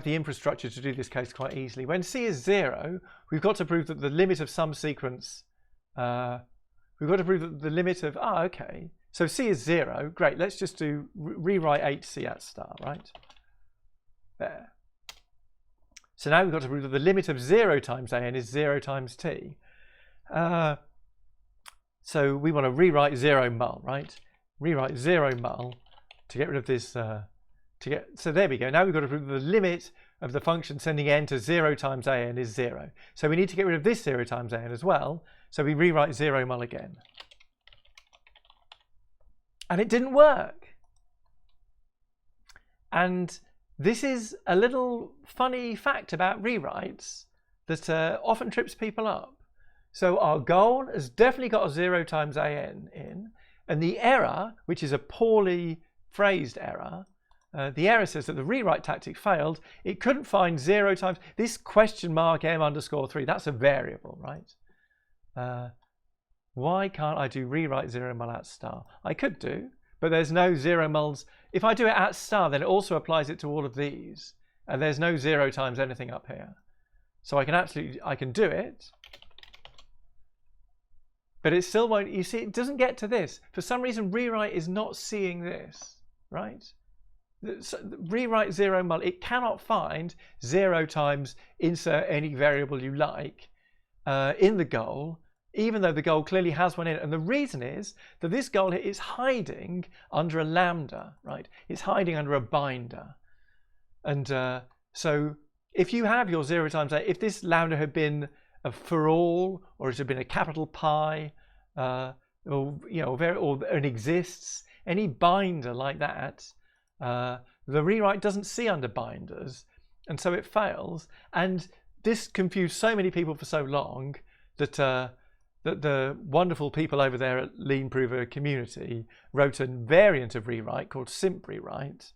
infrastructure to do this case quite easily. When c is 0, we've got to prove that the limit of some sequence. We've got to prove that the limit of okay. So c is 0. Great. Let's just do rewrite hc at star, right? There. So now we've got to prove that the limit of 0 times an is 0 times t. So we want to rewrite 0 mul, right? Rewrite 0 mul to get rid of this. So there we go. Now we've got to prove that the limit of the function sending n to 0 times an is 0. So we need to get rid of this 0 times an as well. So we rewrite 0 mul again. And it didn't work. And this is a little funny fact about rewrites that often trips people up. So our goal has definitely got a 0 times an in, and the error, which is a poorly phrased error, the error says that the rewrite tactic failed. It couldn't find 0 times this question mark m underscore 3. That's a variable, right? Why can't I do rewrite 0 mul at star? I could do, but there's no 0 muls. If I do it at star, then it also applies it to all of these, and there's no 0 times anything up here. So I can do it, but it still won't. You see, it doesn't get to this. For some reason, rewrite is not seeing this, right? So rewrite 0 mul. It cannot find 0 times insert any variable you like in the goal, even though the goal clearly has one in it. And the reason is that this goal is hiding under a lambda, right? It's hiding under a binder. And so if you have your 0 times a, if this lambda had been a for all, or it had been a capital pi, or an exists, any binder like that, the rewrite doesn't see under binders, and so it fails. And this confused so many people for so long that that the wonderful people over there at Lean Prover Community wrote a variant of rewrite called simp rewrite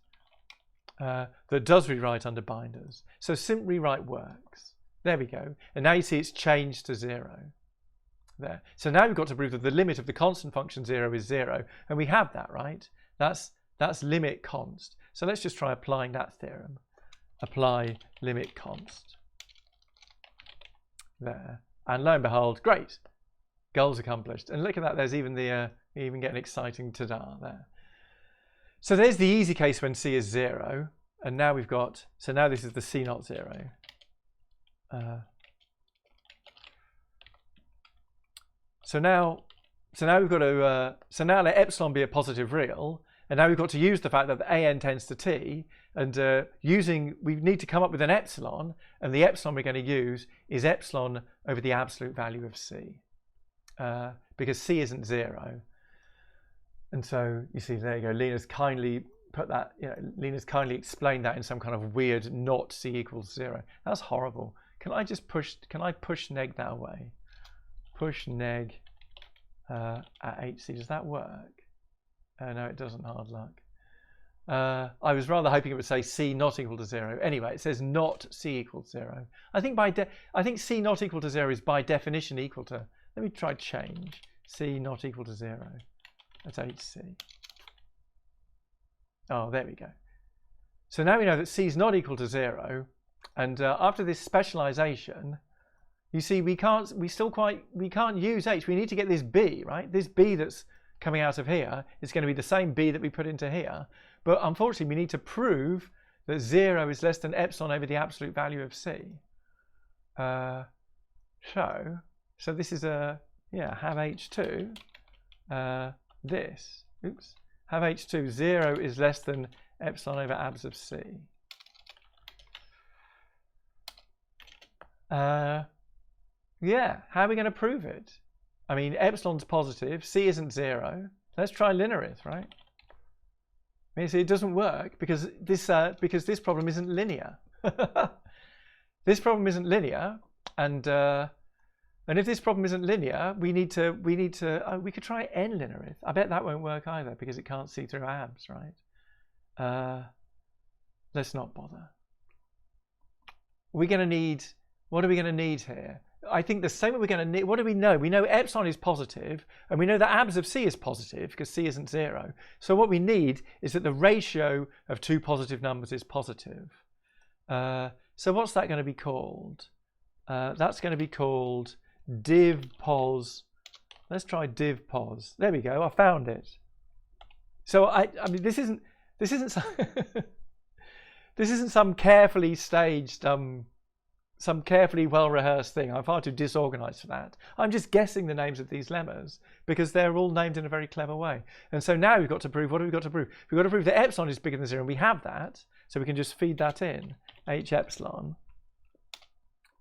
that does rewrite under binders. So simp rewrite works. There we go. And now you see it's changed to 0. There. So now we've got to prove that the limit of the constant function 0 is 0. And we have that, right? That's limit const. So let's just try applying that theorem. Apply limit const. There. And lo and behold, great. Goals accomplished. And look at that, there's even the, you even get an exciting ta-da there. So there's the easy case when c is 0. And now we've got, so now this is the c not 0. So now so now we've got to, so now let epsilon be a positive real, and now we've got to use the fact that the an tends to t, and we need to come up with an epsilon, and the epsilon we're going to use is epsilon over the absolute value of c, because c isn't 0. And so you see, there you go, Lena's kindly put that, Lena's kindly explained that in some kind of weird not c equals 0. That's horrible. Can I push neg that away? Push neg at hc, does that work? No, it doesn't, hard luck. I was rather hoping it would say c not equal to 0. Anyway, it says not c equals 0. I think c not equal to 0 is by definition equal to, let me try change, c not equal to 0. That's hc. Oh, there we go. So now we know that c is not equal to 0, and after this specialization, you see we can't use h. We need to get this b, right? This b that's coming out of here is going to be the same b that we put into here, but unfortunately we need to prove that 0 is less than epsilon over the absolute value of c. So this is have h2 this, oops, have h2, 0 is less than epsilon over abs of c. Yeah, how are we going to prove it? I mean, epsilon's positive, c isn't 0. Let's try linarith, right? You see, it doesn't work because this problem isn't linear. This problem isn't linear, and if this problem isn't linear, we could try n linarith. I bet that won't work either because it can't see through abs, right? Let's not bother. We're going to need, what are we going to need here? I think the same way we're going to need, what do we know? We know epsilon is positive, and we know that abs of c is positive because c isn't 0. So what we need is that the ratio of two positive numbers is positive. So what's that going to be called? That's going to be called div pos. Let's try div pos. There we go. I found it. So I mean, this isn't some, this isn't some carefully staged, some carefully well-rehearsed thing. I'm far too disorganized for that. I'm just guessing the names of these lemmas because they're all named in a very clever way. And so now we've got to prove, what have we got to prove? We've got to prove that epsilon is bigger than 0, and we have that. So we can just feed that in, h epsilon.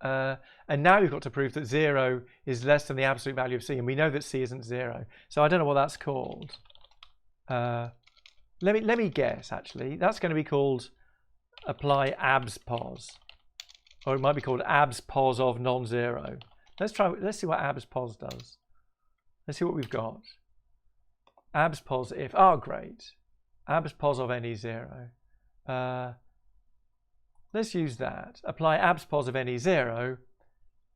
And now we've got to prove that 0 is less than the absolute value of c, and we know that c isn't 0. So I don't know what that's called. Let me guess, actually. That's going to be called apply abs pos. Or it might be called abs pos of non-zero. Let's see what abs pos does. Let's see what we've got. Abs pos if, oh great. Abs pos of any 0. Let's use that. Apply abs pos of any 0.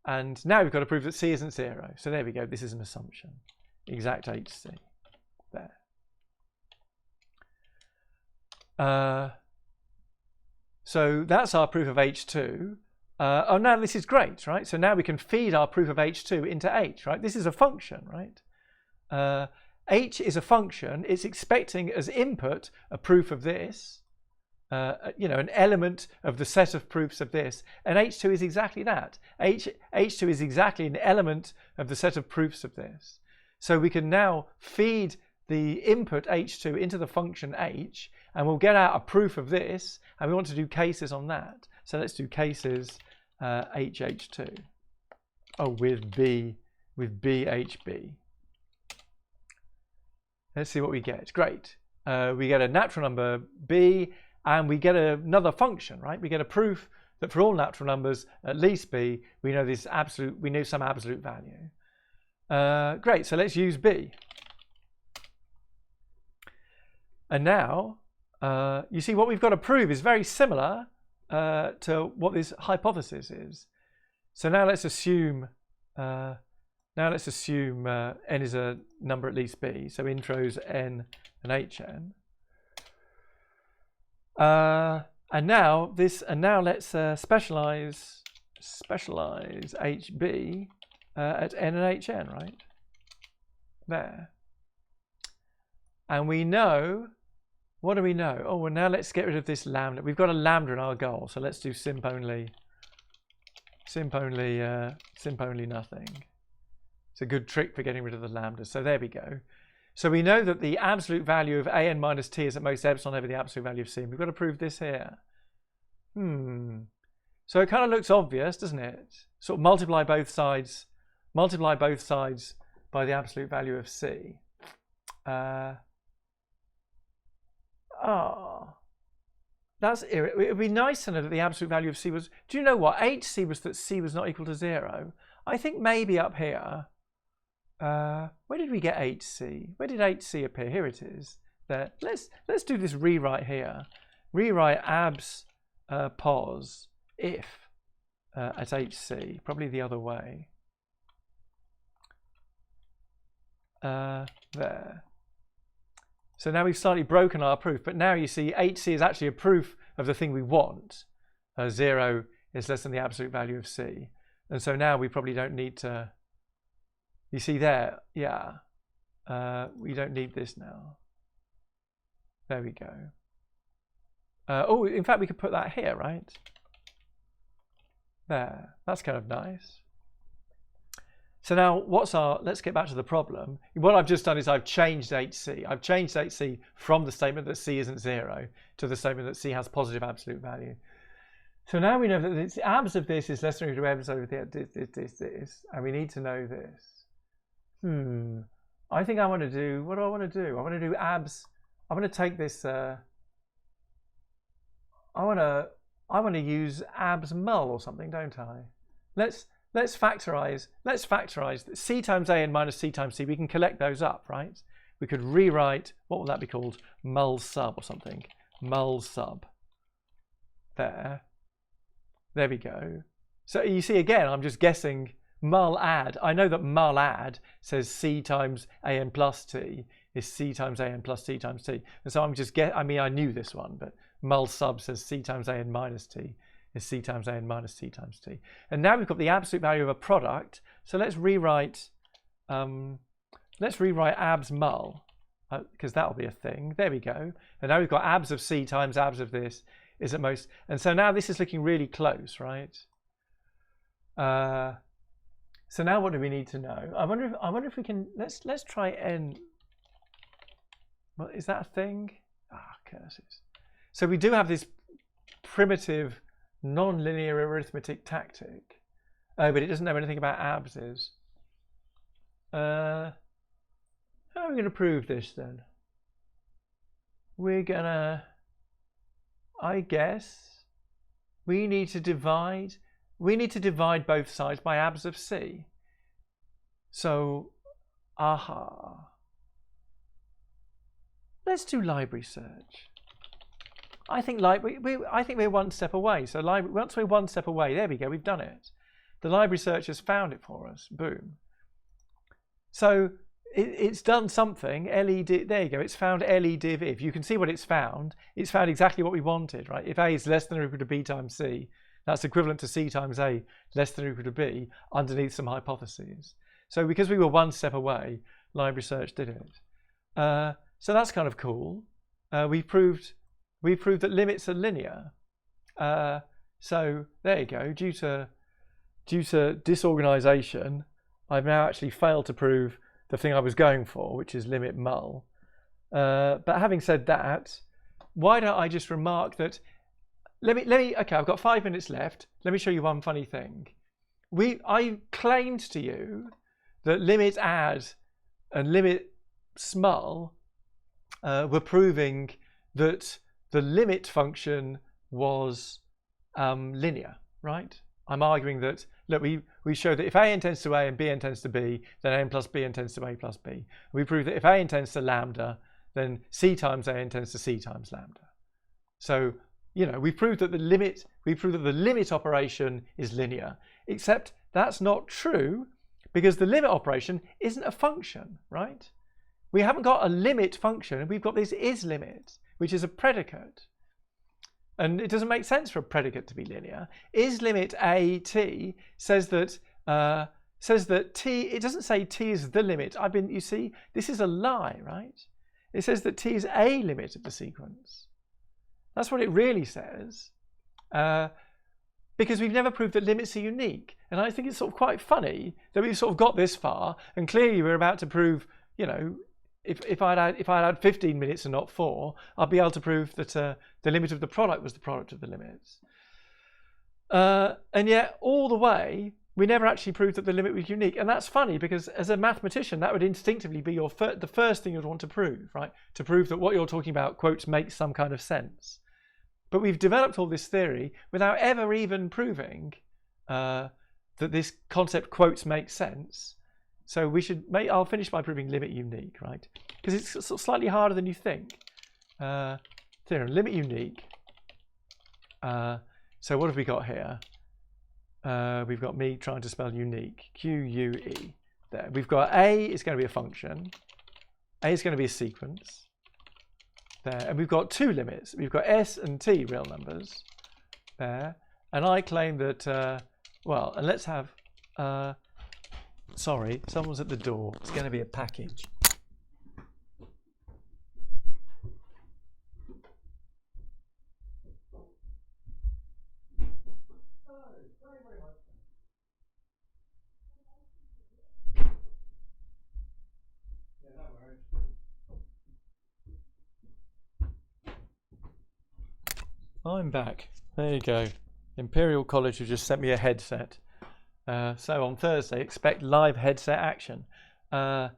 And now we've got to prove that c isn't 0. So there we go. This is an assumption. Exact hc. There. So that's our proof of h2. Oh, now this is great, right? So now we can feed our proof of h2 into h, right? This is a function, right? H is a function. It's expecting as input a proof of this, an element of the set of proofs of this. And h2 is exactly that. H2 is exactly an element of the set of proofs of this. So we can now feed the input h2 into the function h, and we'll get out a proof of this, and we want to do cases on that. So let's do cases hh2. Oh, with bhb. Let's see what we get. Great. We get a natural number b, and we get another function, right? We get a proof that for all natural numbers, at least b, we know some absolute value. Great. So let's use b. And now, you see what we've got to prove is very similar to what this hypothesis is. So now let's assume n is a number at least b. So intros n and hn. And now let's specialize hb at n and hn, right? There. And we know, what do we know? Oh, well, now let's get rid of this lambda. We've got a lambda in our goal, so let's do simp only nothing. It's a good trick for getting rid of the lambda. So there we go. So we know that the absolute value of an minus t is at most epsilon over the absolute value of c. And we've got to prove this here. So it kind of looks obvious, doesn't it? Sort of multiply both sides by the absolute value of c. It would be nice to know that the absolute value of c was. Do you know what? hc was that c was not equal to 0. I think maybe up here. Where did we get hc? Where did hc appear? Here it is. There. Let's do this rewrite here. Rewrite abs pos if at hc. Probably the other way. There. So now we've slightly broken our proof, but now you see hc is actually a proof of the thing we want. 0 is less than the absolute value of c. And so now we probably don't need to, you see there, yeah, we don't need this now. There we go. Oh, in fact, we could put that here, right? There, that's kind of nice. So now let's get back to the problem. What I've just done is I've changed hc. I've changed hc from the statement that c isn't 0 to the statement that c has positive absolute value. So now we know that the abs of this is less than or equal to abs over this, and we need to know this. I think I want to do, what do I want to do? I want to do abs, I want to take this, I want to use abs mul or something, don't I? Let's factorize c times a and minus c times c. We can collect those up, right? We could rewrite, what will that be called? Mul sub or something. Mul sub. There we go. So you see again, I'm just guessing mul add. I know that mul add says c times an plus t is c times an plus t times t. And so I'm just I knew this one, but mul sub says c times an minus t is c times an minus t times t. And now we've got the absolute value of a product. So let's rewrite abs mul, because that'll be a thing. There we go. And now we've got abs of c times abs of this is at most. And so now this is looking really close, right? So now what do we need to know? I wonder if we can, let's try n. Well, is that a thing? Curses. So we do have this primitive non-linear arithmetic tactic. Oh, but it doesn't know anything about abs's. How are we going to prove this then? We're gonna, I guess, we need to divide both sides by abs of c. So, let's do library search. I think we're one step away. So once we're one step away, there we go, we've done it. The library search has found it for us. Boom. So it's done something. LED, there you go. It's found LEDiv if. You can see what it's found. It's found exactly what we wanted, right? If A is less than or equal to B times C, that's equivalent to C times A less than or equal to B underneath some hypotheses. So because we were one step away, library search did it. So that's kind of cool. We proved that limits are linear. So there you go. Due to disorganization, I've now actually failed to prove the thing I was going for, which is limit mul. But having said that, why don't I just remark that? Okay, I've got 5 minutes left. Let me show you one funny thing. I claimed to you that limit add and limit smul were proving that the limit function was linear, right? I'm arguing that, look, we show that if a n tends to a and b n tends to b, then a n plus b n tends to a plus b. We prove that if a n tends to lambda, then c times a n tends to c times lambda. So, you know, we proved that the limit operation is linear, except that's not true because the limit operation isn't a function, right? We haven't got a limit function, we've got this is limit, which is a predicate. And it doesn't make sense for a predicate to be linear. Is limit a t says that t, it doesn't say t is the limit. You see, this is a lie, right? It says that t is a limit of the sequence. That's what it really says. because we've never proved that limits are unique. And I think it's sort of quite funny that we've sort of got this far, and clearly we're about to prove, you know, if I'd had 15 minutes and not 4, I'd be able to prove that the limit of the product was the product of the limits. And yet all the way, we never actually proved that the limit was unique. And that's funny because as a mathematician, that would instinctively be the first thing you'd want to prove, right? To prove that what you're talking about, quotes, makes some kind of sense. But we've developed all this theory without ever even proving that this concept, quotes, makes sense. So I'll finish by proving limit unique, right? Because it's sort of slightly harder than you think. Theorem, limit unique. So what have we got here? We've got me trying to spell unique, Q-U-E. There. We've got A is going to be a function. A is going to be a sequence. There. And we've got 2 limits. We've got S and T real numbers. There. And I claim that, well, and let's have, sorry, someone's at the door. It's going to be a package. I'm back. There you go. Imperial College have just sent me a headset. So on Thursday, expect live headset action. And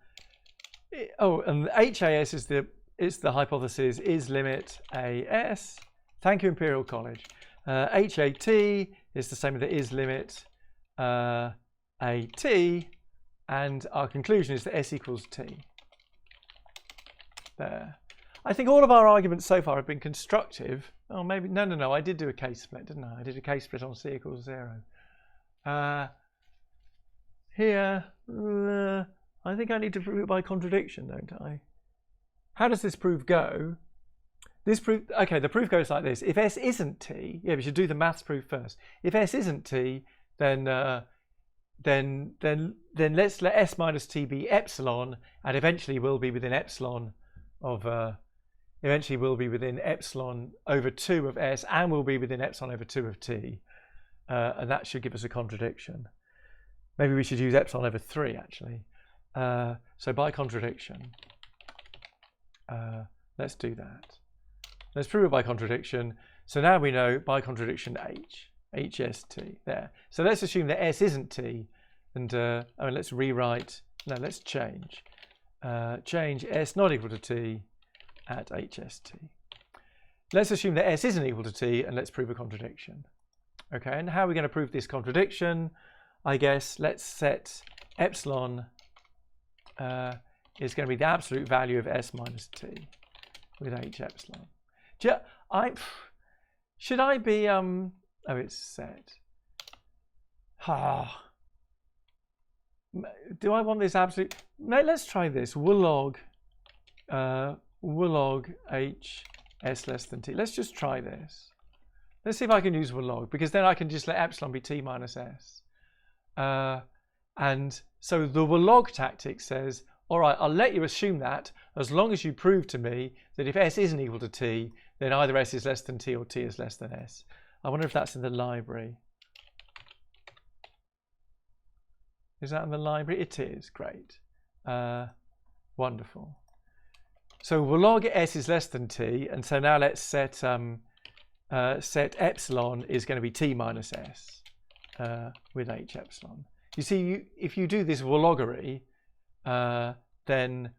HAS is the hypothesis is limit AS. Thank you, Imperial College. HAT is the same as the is limit AT, and our conclusion is that S equals T. There. I think all of our arguments so far have been constructive. Oh, maybe, no, I did do a case split, didn't I? I did a case split on C equals 0. Here, I think I need to prove it by contradiction, don't I? How does this proof go? Okay, the proof goes like this. If S isn't T, yeah, we should do the maths proof first. If S isn't T, then let's let S minus T be epsilon, and eventually we'll be within epsilon of eventually we'll be within epsilon over 2 of S, and we'll be within epsilon over 2 of T, and that should give us a contradiction. Maybe we should use epsilon over 3 actually. So by contradiction, let's do that. Let's prove it by contradiction. So now we know by contradiction HST there. So let's assume that S isn't T, and let's rewrite. No, let's change. Change S not equal to T at HST. Let's assume that S isn't equal to T, and let's prove a contradiction. Okay, and how are we going to prove this contradiction? I guess let's set epsilon is going to be the absolute value of S minus T with H epsilon. Should I be oh, it's set. Do I want this absolute? Let's try this. Woolog H S less than T. Let's just try this. Let's see if I can use Woolog, because then I can just let epsilon be T minus S. And so the Woolog tactic says, all right, I'll let you assume that as long as you prove to me that if S isn't equal to T, then either S is less than T or T is less than S. I wonder if that's in the library. Is that in the library? It is. Great. Wonderful. So Woolog S is less than T, and so now let's set epsilon is going to be T minus S with H epsilon. You see, if you do this Woologgery, then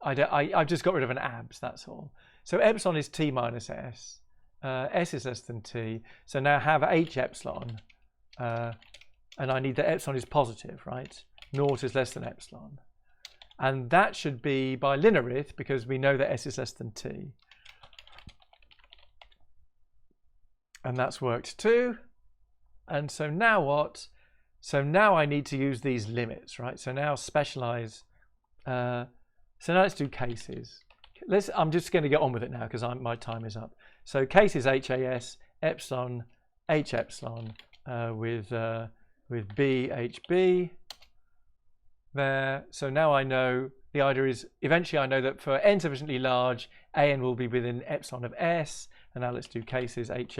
I've just got rid of an abs, that's all. So epsilon is T minus S. S is less than T. So now have H epsilon, and I need that epsilon is positive, right? Naught is less than epsilon. And that should be by linarith, because we know that S is less than T. And that's worked too. And so now what? So now I need to use these limits, right? So now specialize. So now let's do cases. I'm just going to get on with it now because my time is up. So cases HAS epsilon H epsilon with B HB there. So now I know the idea is eventually I know that for n sufficiently large, an will be within epsilon of s. And now let's do cases hat,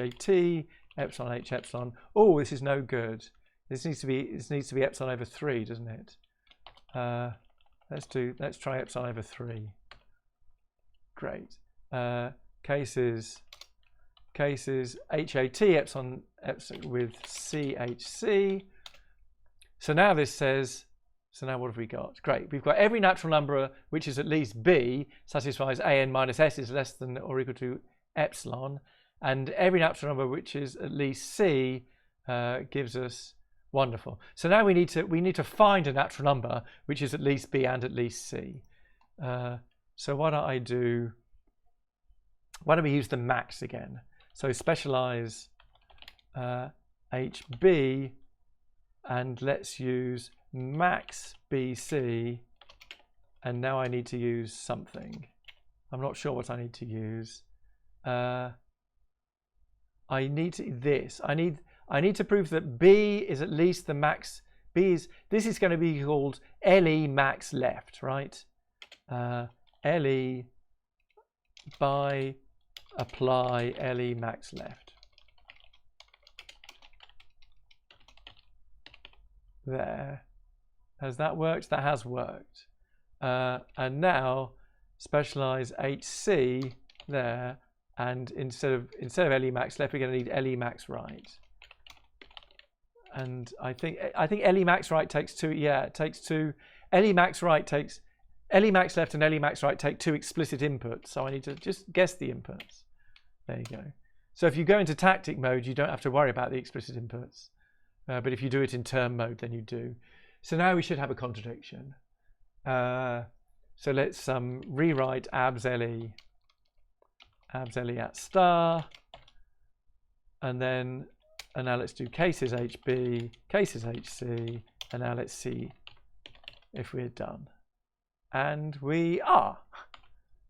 epsilon h epsilon. Oh, this is no good. This needs to be epsilon over 3, doesn't it? Let's try epsilon over 3. Great. Cases hat epsilon with chc. So now this says, so now what have we got? Great. We've got every natural number which is at least b satisfies an minus s is less than or equal to epsilon, and every natural number which is at least c gives us wonderful. So now we need to find a natural number which is at least b and at least c. So why don't we use the max again? So specialize HB, and let's use max BC, and now I need to use something. I'm not sure what I need to use. I need to prove that B is at least the max. This is going to be called LE max left, right? LE by apply LE max left. There. Has that worked? That has worked. And now specialize HC there, and instead of LE max left, we're going to need LE max right. And I think LE max right takes two. Yeah, it takes two. LE max right takes LE max left and LE max right take two explicit inputs. So I need to just guess the inputs. There you go. So if you go into tactic mode, you don't have to worry about the explicit inputs. But if you do it in term mode, then you do. So now we should have a contradiction. So let's rewrite abs LE at star, and now let's do cases HB, cases HC, and now let's see if we're done. And we are,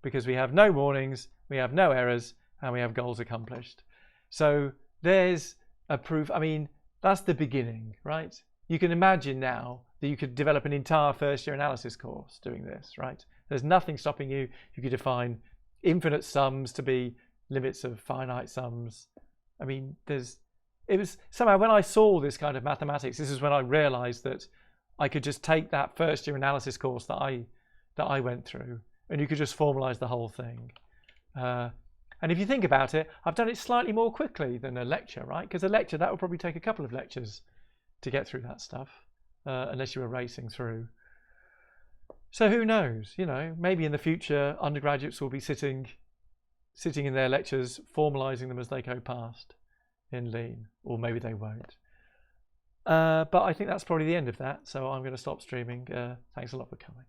because we have no warnings, we have no errors, and we have goals accomplished. So there's a proof. I mean, that's the beginning, right? You can imagine now that you could develop an entire first year analysis course doing this, right? There's nothing stopping you. You could define infinite sums to be limits of finite sums. I mean, it was somehow when I saw this kind of mathematics, this is when I realized that I could just take that first year analysis course that I went through, and you could just formalize the whole thing. And if you think about it, I've done it slightly more quickly than a lecture, right? Because a lecture, that would probably take a couple of lectures to get through that stuff, unless you were racing through. So who knows? You know, maybe in the future, undergraduates will be sitting in their lectures, formalizing them as they go past in Lean, or maybe they won't. But I think that's probably the end of that. So I'm going to stop streaming. Thanks a lot for coming.